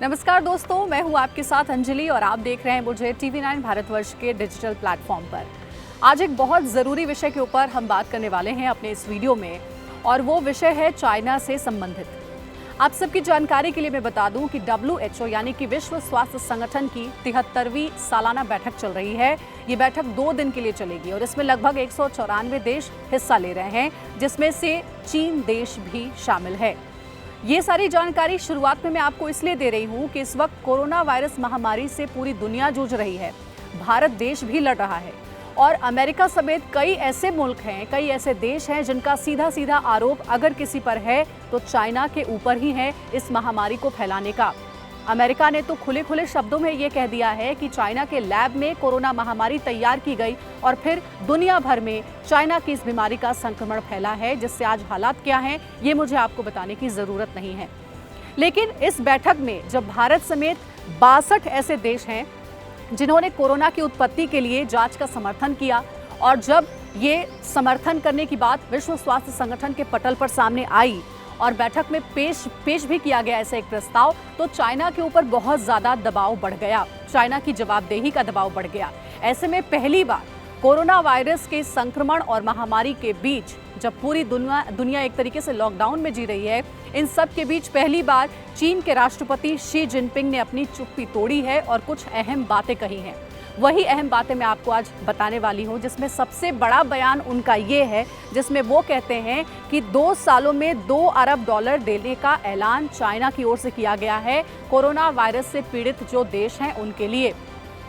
नमस्कार दोस्तों, मैं हूं आपके साथ अंजलि और आप देख रहे हैं मुझे TV9 भारतवर्ष के डिजिटल प्लेटफॉर्म पर। आज एक बहुत ज़रूरी विषय के ऊपर हम बात करने वाले हैं अपने इस वीडियो में, और वो विषय है चाइना से संबंधित। आप सबकी जानकारी के लिए मैं बता दूं कि WHO यानी कि विश्व स्वास्थ्य संगठन की 73वीं सालाना बैठक चल रही है। ये बैठक 2 दिन के लिए चलेगी और इसमें लगभग 194 देश हिस्सा ले रहे हैं, जिसमें से चीन देश भी शामिल है। ये सारी जानकारी शुरुआत में मैं आपको इसलिए दे रही हूँ कि इस वक्त कोरोना वायरस महामारी से पूरी दुनिया जूझ रही है, भारत देश भी लड़ रहा है और अमेरिका समेत कई ऐसे मुल्क हैं, कई ऐसे देश हैं जिनका सीधा सीधा आरोप अगर किसी पर है तो चाइना के ऊपर ही है इस महामारी को फैलाने का। अमेरिका ने तो खुले खुले शब्दों में ये कह दिया है कि चाइना के लैब में कोरोना महामारी तैयार की गई और फिर दुनिया भर में चाइना की इस बीमारी का संक्रमण फैला है, जिससे आज हालात क्या हैं ये मुझे आपको बताने की ज़रूरत नहीं है। लेकिन इस बैठक में जब भारत समेत 62 ऐसे देश हैं जिन्होंने कोरोना की उत्पत्ति के लिए जांच का समर्थन किया, और जब ये समर्थन करने की बात विश्व स्वास्थ्य संगठन के पटल पर सामने आई और बैठक में पेश भी किया गया ऐसा एक प्रस्ताव, तो चाइना के ऊपर बहुत ज़्यादा दबाव बढ़ गया, चाइना की जवाबदेही का दबाव बढ़ गया। ऐसे में पहली बार कोरोना वायरस के संक्रमण और महामारी के बीच जब पूरी दुनिया एक तरीके से लॉकडाउन में जी रही है, इन सब के बीच पहली बार चीन के राष्ट्रपति शी जिनपिंग ने अपनी चुप्पी तोड़ी है और कुछ अहम बातें कही हैं। वही अहम बातें मैं आपको आज बताने वाली हूँ, जिसमें सबसे बड़ा बयान उनका ये है जिसमें वो कहते हैं कि 2 सालों में $2 अरब देने का ऐलान चाइना की ओर से किया गया है कोरोना वायरस से पीड़ित जो देश हैं उनके लिए।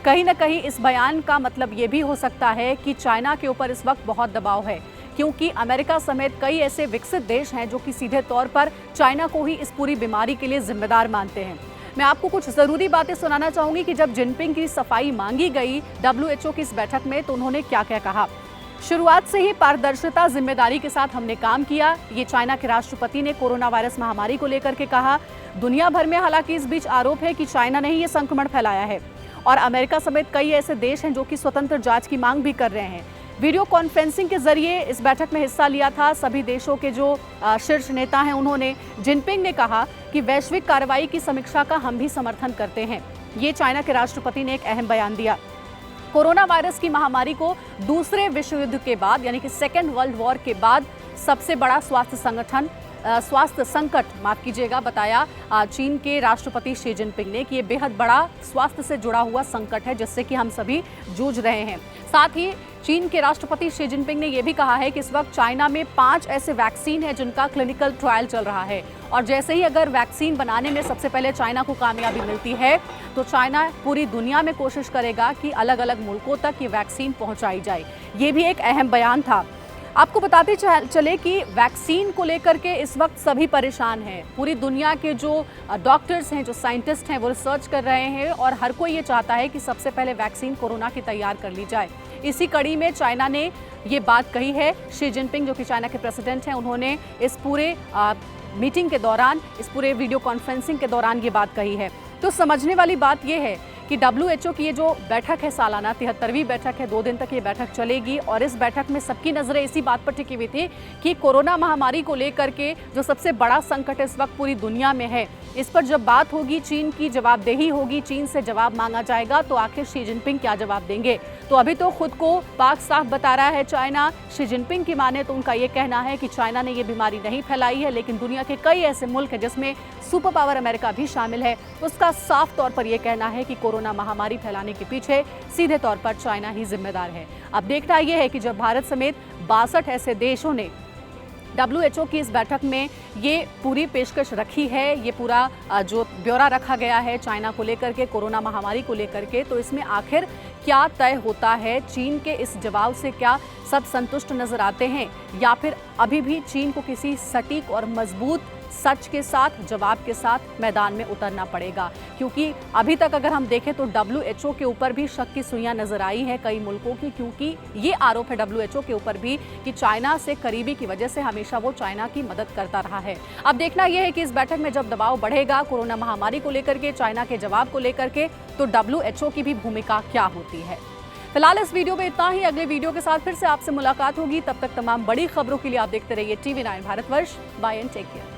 कहीं ना कहीं इस बयान का मतलब ये भी हो सकता है कि चाइना के ऊपर इस वक्त बहुत दबाव है, क्योंकि अमेरिका समेत कई ऐसे विकसित देश हैं जो कि सीधे तौर पर चाइना को ही इस पूरी बीमारी के लिए जिम्मेदार मानते हैं। मैं आपको कुछ ज़रूरी बातें सुनाना चाहूँगी कि जब जिनपिंग की सफाई मांगी गई WHO की इस बैठक में तो उन्होंने क्या क्या कहा। शुरुआत से ही पारदर्शिता जिम्मेदारी के साथ हमने काम किया, ये चाइना के राष्ट्रपति ने कोरोना वायरस महामारी को लेकर के कहा। दुनिया भर में हालांकि इस बीच आरोप है कि चाइना ने ही ये संक्रमण फैलाया है और अमेरिका समेत कई ऐसे देश हैं जो कि स्वतंत्र जांच की मांग भी कर रहे हैं। वीडियो कॉन्फ्रेंसिंग के जरिए इस बैठक में हिस्सा लिया था सभी देशों के जो शीर्ष नेता हैं उन्होंने। जिनपिंग ने कहा कि वैश्विक कार्रवाई की समीक्षा का हम भी समर्थन करते हैं। ये चाइना के राष्ट्रपति ने एक अहम बयान दिया। कोरोना वायरस की महामारी को दूसरे विश्व युद्ध के बाद यानी कि सेकेंड वर्ल्ड वॉर के बाद सबसे बड़ा स्वास्थ्य संकट बताया चीन के राष्ट्रपति शी जिनपिंग ने कि ये बेहद बड़ा स्वास्थ्य से जुड़ा हुआ संकट है जिससे कि हम सभी जूझ रहे हैं। साथ ही चीन के राष्ट्रपति शी जिनपिंग ने यह भी कहा है कि इस वक्त चाइना में 5 ऐसे वैक्सीन है जिनका क्लिनिकल ट्रायल चल रहा है, और जैसे ही अगर वैक्सीन बनाने में सबसे पहले चाइना को कामयाबी मिलती है तो चाइना पूरी दुनिया में कोशिश करेगा कि अलग अलग मुल्कों तक ये वैक्सीन पहुंचाई जाए। ये भी एक अहम बयान था। आपको बताते चले कि वैक्सीन को लेकर के इस वक्त सभी परेशान हैं। पूरी दुनिया के जो डॉक्टर्स हैं, जो साइंटिस्ट हैं, वो रिसर्च कर रहे हैं और हर कोई ये चाहता है कि सबसे पहले वैक्सीन कोरोना की तैयार कर ली जाए। इसी कड़ी में चाइना ने ये बात कही है। शी जिनपिंग जो कि चाइना के प्रेसिडेंट हैं, उन्होंने इस पूरे मीटिंग के दौरान, इस पूरे वीडियो कॉन्फ्रेंसिंग के दौरान ये बात कही है। तो समझने वाली बात ये है कि WHO की ये जो बैठक है सालाना 73वीं बैठक है, 2 दिन तक ये बैठक चलेगी और इस बैठक में सबकी नजरें इसी बात पर टिकी हुई थी कि कोरोना महामारी को लेकर के जो सबसे बड़ा संकट इस वक्त पूरी दुनिया में है, इस पर जब बात होगी, चीन की जवाबदेही होगी, चीन से जवाब मांगा जाएगा, तो आखिर शी जिनपिंग क्या जवाब देंगे। तो अभी तो खुद को पाक साफ बता रहा है चाइना। शी जिनपिंग की माने तो उनका ये कहना है कि चाइना ने ये बीमारी नहीं फैलाई है, लेकिन दुनिया के कई ऐसे मुल्क हैं जिसमें सुपर पावर अमेरिका भी शामिल है, उसका साफ तौर पर यह कहना है कि कोरोना महामारी फैलाने के पीछे सीधे तौर पर चाइना ही जिम्मेदार है। अब देखना यह है कि जब भारत समेत 62 ऐसे देशों ने WHO की इस बैठक में ये पूरी पेशकश रखी है, ये पूरा जो ब्यौरा रखा गया है चाइना को लेकर के, कोरोना महामारी को लेकर के, तो इसमें आखिर क्या तय होता है। चीन के इस जवाब से क्या सब संतुष्ट नजर आते हैं या फिर अभी भी चीन को किसी सटीक और मजबूत सच के साथ, जवाब के साथ मैदान में उतरना पड़ेगा। क्योंकि अभी तक अगर हम देखें तो WHO के ऊपर भी शक की सुइयां नजर आई हैं कई मुल्कों की, क्योंकि ये आरोप है WHO के ऊपर भी कि चाइना से करीबी की वजह से हमेशा वो चाइना की मदद करता रहा है। अब देखना यह है कि इस बैठक में जब दबाव बढ़ेगा कोरोना महामारी को लेकर के, चाइना के जवाब को लेकर के, तो WHO की भी भूमिका क्या होती है। फिलहाल इस वीडियो में इतना ही। अगले वीडियो के साथ फिर से आपसे मुलाकात होगी। तब तक तमाम बड़ी खबरों के लिए आप देखते रहिए TV9 Bharatvarsh. Bye and take care.